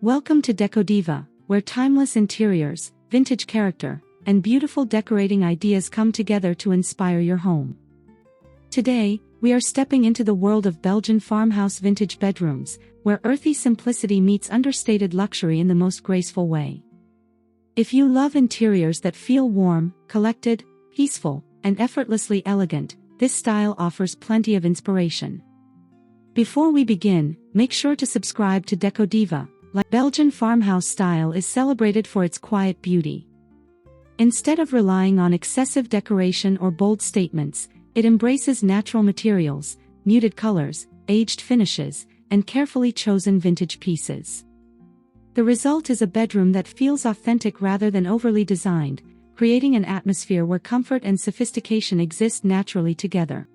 Welcome to Decodiva, where timeless interiors, vintage character, and beautiful decorating ideas come together to inspire your home. Today, we are stepping into the world of Belgian farmhouse vintage bedrooms, where earthy simplicity meets understated luxury in the most graceful way. If you love interiors that feel warm, collected, peaceful, and effortlessly elegant, this style offers plenty of inspiration. Before we begin, make sure to subscribe to Decodiva. Belgian farmhouse style is celebrated for its quiet beauty. Instead of relying on excessive decoration or bold statements, it embraces natural materials, muted colors, aged finishes, and carefully chosen vintage pieces. The result is a bedroom that feels authentic rather than overly designed, creating an atmosphere where comfort and sophistication exist naturally together.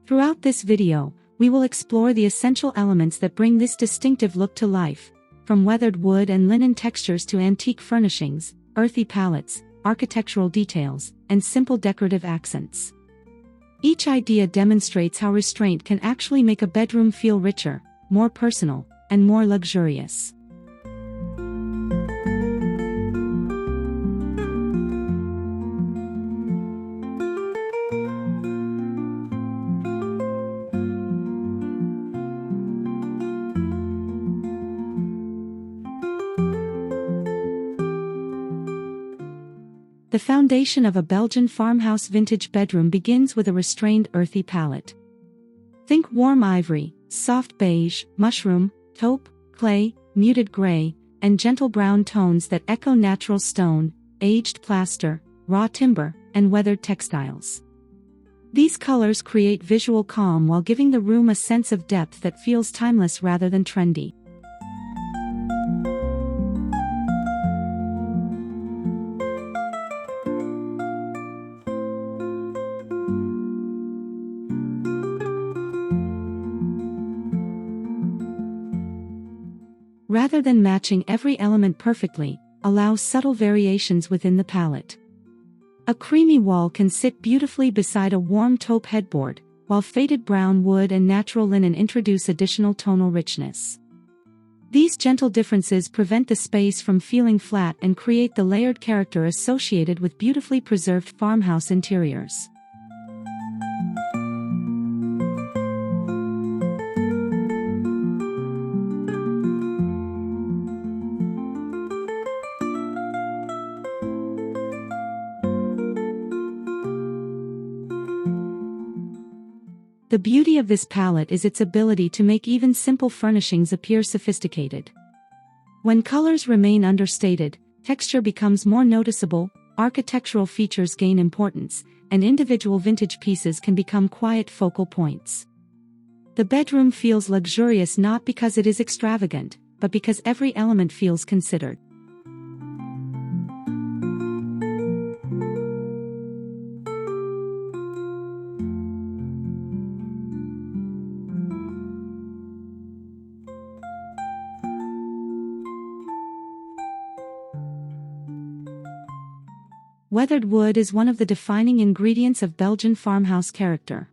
Throughout this video, we will explore the essential elements that bring this distinctive look to life, from weathered wood and linen textures to antique furnishings, earthy palettes, architectural details, and simple decorative accents. Each idea demonstrates how Restraint can actually make a bedroom feel richer, more personal, and more luxurious. The foundation of a Belgian farmhouse vintage bedroom begins with a restrained earthy palette. Think warm ivory, soft beige, mushroom, taupe, clay, muted gray, and gentle brown tones that echo natural stone, aged plaster, raw timber, and weathered textiles. These colors create visual calm while giving the room a sense of depth that feels timeless rather than trendy. Rather than matching every element perfectly, allow subtle variations within the palette. A creamy wall can sit beautifully beside a warm taupe headboard, while faded brown wood and natural linen introduce additional tonal richness. These gentle differences prevent the space from feeling flat and create the layered character associated with beautifully preserved farmhouse interiors. The beauty of this palette is its ability to make even simple furnishings appear sophisticated. When colors remain understated, texture becomes more noticeable, architectural features gain importance, and individual vintage pieces can become quiet focal points. The bedroom feels luxurious not because it is extravagant, but because every element feels considered. Weathered wood is one of the defining ingredients of Belgian farmhouse character.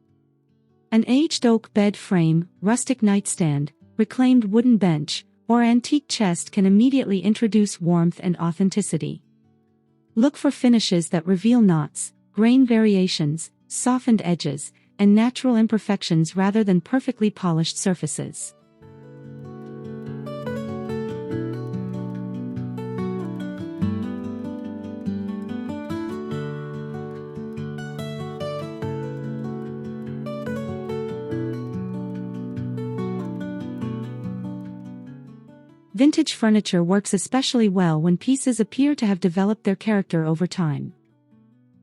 An aged oak bed frame, rustic nightstand, reclaimed wooden bench, or antique chest can immediately introduce warmth and authenticity. Look for finishes that reveal knots, grain variations, softened edges, and natural imperfections rather than perfectly polished surfaces. Vintage furniture works especially well when pieces appear to have developed their character over time.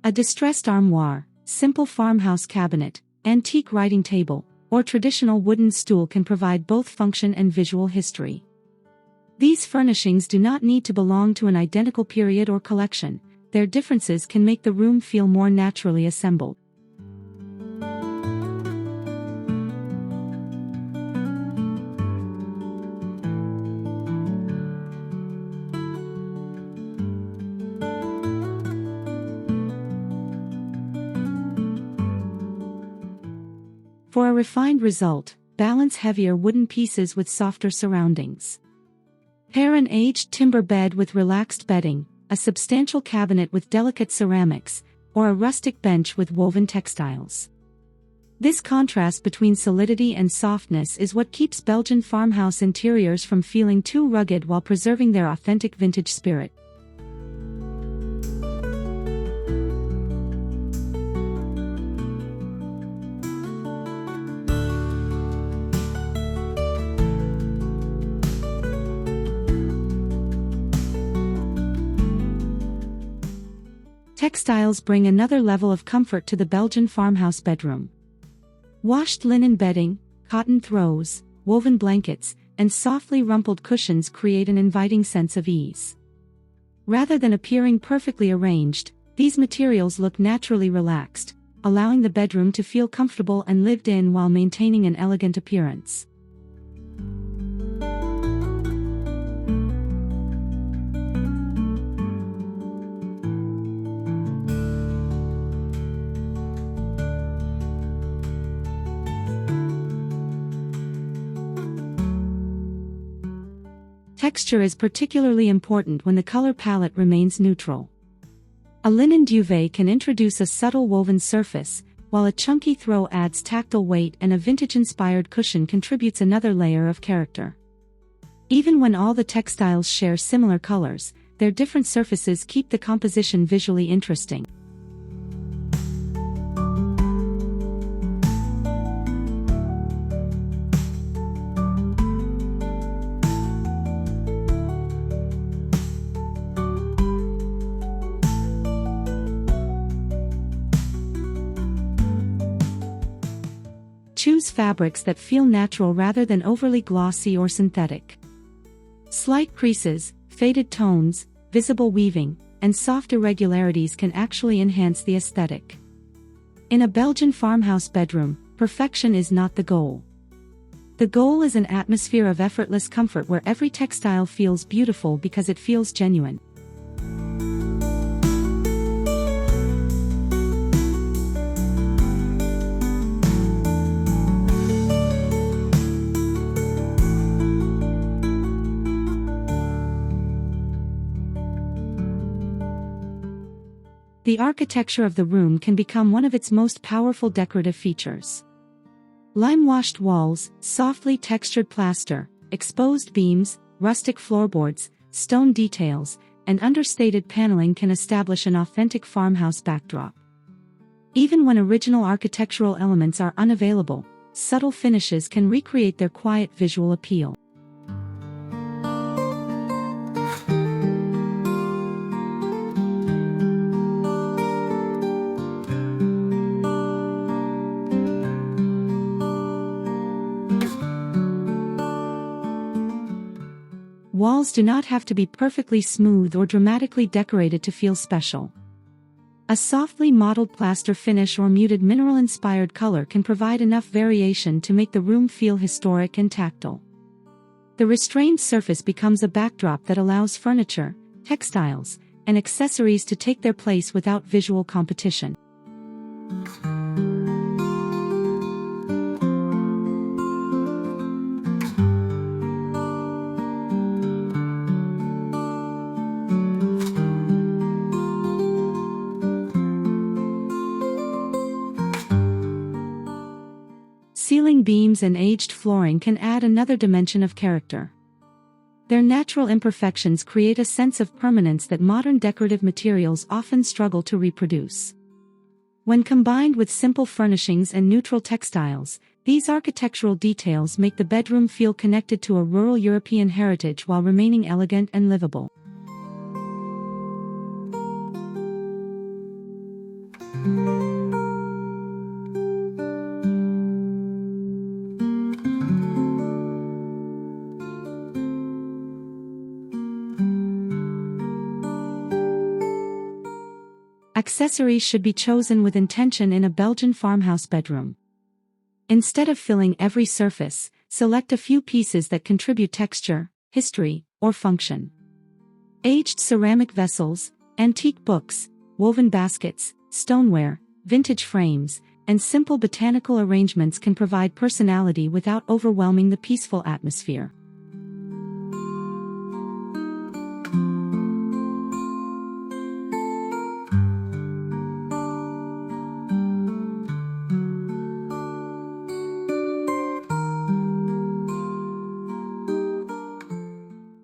A distressed armoire, simple farmhouse cabinet, antique writing table, or traditional wooden stool can provide both function and visual history. These furnishings do not need to belong to an identical period or collection. Their differences can make the room feel more naturally assembled. For a refined result, balance heavier wooden pieces with softer surroundings. Pair an aged timber bed with relaxed bedding, a substantial cabinet with delicate ceramics, or a rustic bench with woven textiles. This contrast between solidity and softness is what keeps Belgian farmhouse interiors from feeling too rugged while preserving their authentic vintage spirit. Textiles bring another level of comfort to the Belgian farmhouse bedroom. Washed linen bedding, cotton throws, woven blankets, and softly rumpled cushions create an inviting sense of ease. Rather than appearing perfectly arranged, these materials look naturally relaxed, allowing the bedroom to feel comfortable and lived in while maintaining an elegant appearance. Texture is particularly important when the color palette remains neutral. A linen duvet can introduce a subtle woven surface, while a chunky throw adds tactile weight and a vintage-inspired cushion contributes another layer of character. Even when all the textiles share similar colors, their different surfaces keep the composition visually interesting. Choose fabrics that feel natural rather than overly glossy or synthetic. Slight creases, faded tones, visible weaving, and soft irregularities can actually enhance the aesthetic. In a Belgian farmhouse bedroom, perfection is not the goal. The goal is an atmosphere of effortless comfort where every textile feels beautiful because it feels genuine. The architecture of the room can become one of its most powerful decorative features. Lime-washed walls, softly textured plaster, exposed beams, rustic floorboards, stone details, and understated paneling can establish an authentic farmhouse backdrop. Even when original architectural elements are unavailable, subtle finishes can recreate their quiet visual appeal. Walls do not have to be perfectly smooth or dramatically decorated to feel special. A softly mottled plaster finish or muted mineral-inspired color can provide enough variation to make the room feel historic and tactile. The restrained surface becomes a backdrop that allows furniture, textiles, and accessories to take their place without visual competition. Ceiling beams and aged flooring can add another dimension of character. Their natural imperfections create a sense of permanence that modern decorative materials often struggle to reproduce. When combined with simple furnishings and neutral textiles, these architectural details make the bedroom feel connected to a rural European heritage while remaining elegant and livable. Accessories should be chosen with intention in a Belgian farmhouse bedroom. Instead of filling every surface, select a few pieces that contribute texture, history, or function. Aged ceramic vessels, antique books, woven baskets, stoneware, vintage frames, and simple botanical arrangements can provide personality without overwhelming the peaceful atmosphere.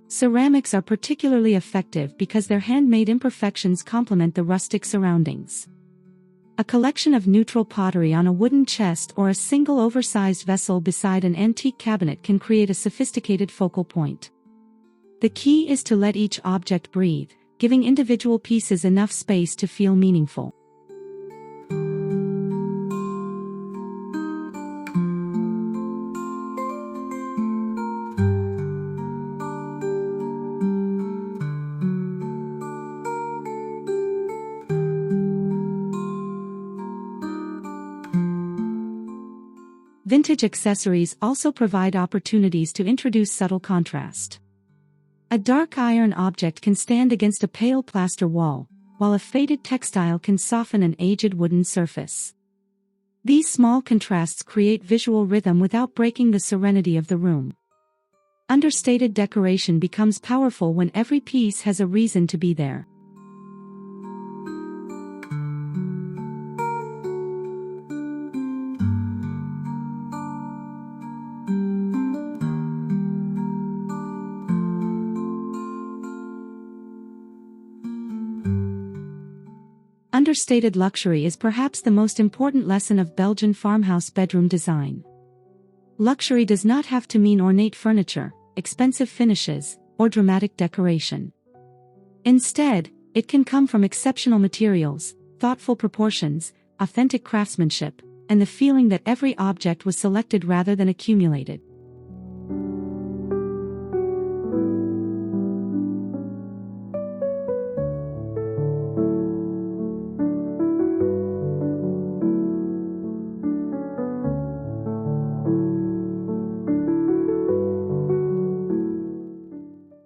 Ceramics are particularly effective because their handmade imperfections complement the rustic surroundings. A collection of neutral pottery on a wooden chest or a single oversized vessel beside an antique cabinet can create a sophisticated focal point. The key is to let each object breathe, giving individual pieces enough space to feel meaningful. Vintage accessories also provide opportunities to introduce subtle contrast. A dark iron object can stand against a pale plaster wall, while a faded textile can soften an aged wooden surface. These small contrasts create visual rhythm without breaking the serenity of the room. Understated decoration becomes powerful when every piece has a reason to be there. Understated luxury is perhaps the most important lesson of Belgian farmhouse bedroom design. Luxury does not have to mean ornate furniture, expensive finishes, or dramatic decoration. Instead, it can come from exceptional materials, thoughtful proportions, authentic craftsmanship, and the feeling that every object was selected rather than accumulated.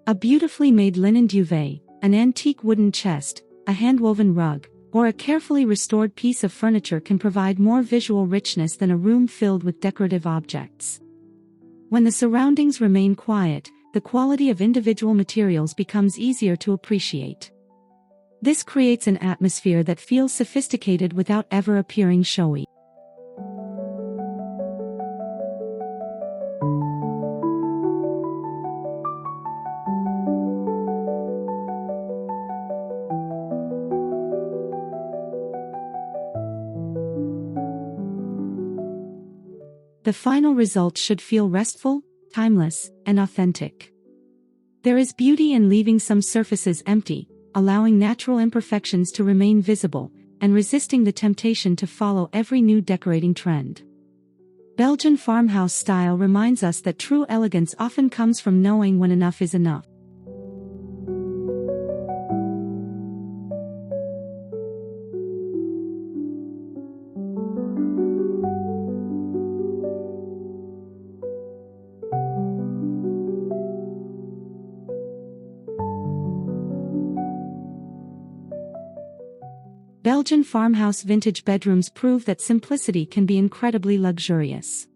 A beautifully made linen duvet, an antique wooden chest, a hand-woven rug, or a carefully restored piece of furniture can provide more visual richness than a room filled with decorative objects. When the surroundings remain quiet, the quality of individual materials becomes easier to appreciate. This creates an atmosphere that feels sophisticated without ever appearing showy. The final result should feel restful, timeless, and authentic. There is beauty in leaving some surfaces empty, allowing natural imperfections to remain visible, and resisting the temptation to follow every new decorating trend. Belgian farmhouse style reminds us that true elegance often comes from knowing when enough is enough. Belgian farmhouse vintage bedrooms prove that simplicity can be incredibly luxurious.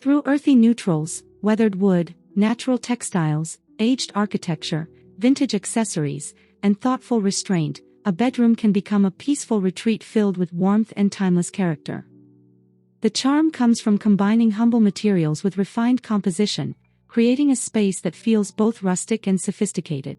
Through earthy neutrals, weathered wood, natural textiles, aged architecture, vintage accessories, and thoughtful restraint, a bedroom can become a peaceful retreat filled with warmth and timeless character. The charm comes from combining humble materials with refined composition, creating a space that feels both rustic and sophisticated.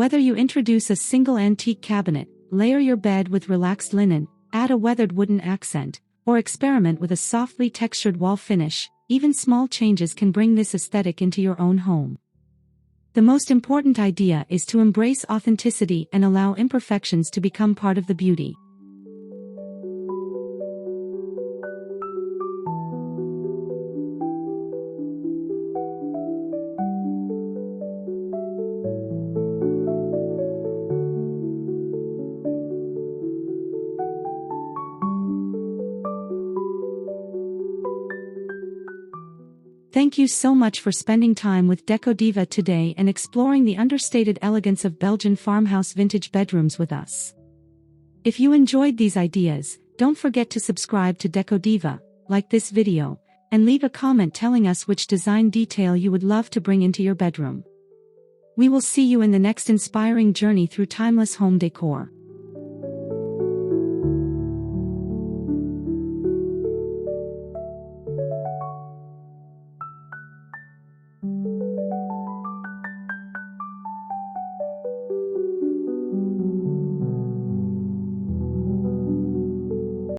Whether you introduce a single antique cabinet, layer your bed with relaxed linen, add a weathered wooden accent, or experiment with a softly textured wall finish, even small changes can bring this aesthetic into your own home. The most important idea is to embrace authenticity and allow imperfections to become part of the beauty. Thank you so much for spending time with Decodiva today and exploring the understated elegance of Belgian farmhouse vintage bedrooms with us. If you enjoyed these ideas, don't forget to subscribe to Decodiva, like this video, and leave a comment telling us which design detail you would love to bring into your bedroom. We will see you in the next inspiring journey through timeless home decor.